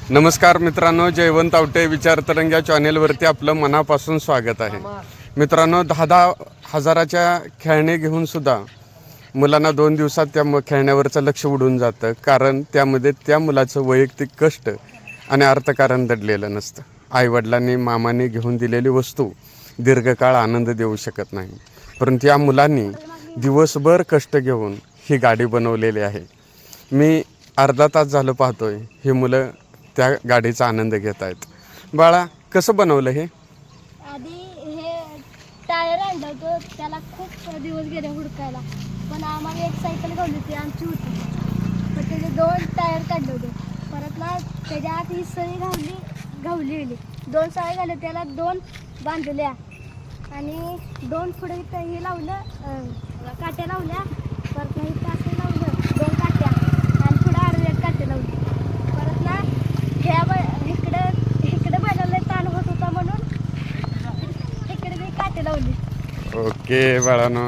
नमस्कार मित्रांनो, जयवंत आवटे विचारतरंग या चॅनेलवरती आपलं मनापासून स्वागत आहे. मित्रांनो, 10-10 हजाराच्या खेळणे घेऊन सुद्धा मुलांना 2 दिवसात त्या खेळण्यावरचं लक्ष उडून जातं, कारण त्यामध्ये त्या मुलाचं वैयक्तिक कष्ट आणि अर्थकारण दडलेलं नसतं. आईवडिलांनी मामाने घेऊन दिलेली वस्तू दीर्घकाळ आनंद देऊ शकत नाही, परंतु या मुलांनी दिवसभर कष्ट घेऊन ही गाडी बनवलेली आहे. मी अर्धा तास झालं पाहतोय ही मुलं त्या गाडीचा आनंद घेत आहेत. बाळा, कसं बनवलं हे? आधी हे टायर आणलं होतं, त्याला खूप दिवस गेले हुडकायला, पण आम्हाला एक सायकल घावली होती, आमची होती, पण त्याचे 2 टायर काढले होते. परत ना त्याच्या आत ही सळी घावली 2 सळ्या घालल्या, त्याला 2 बांधल्या आणि 2 पुढे हे लावलं, काट्या लावल्या. परत नाही काटे लावलं 2 काट्या आणि पुढे आडव्या काटे लावली. परत ना इकडे बनवलं ताण होत होता म्हणून इकडे मी काटे लावली. ओके बाळानो,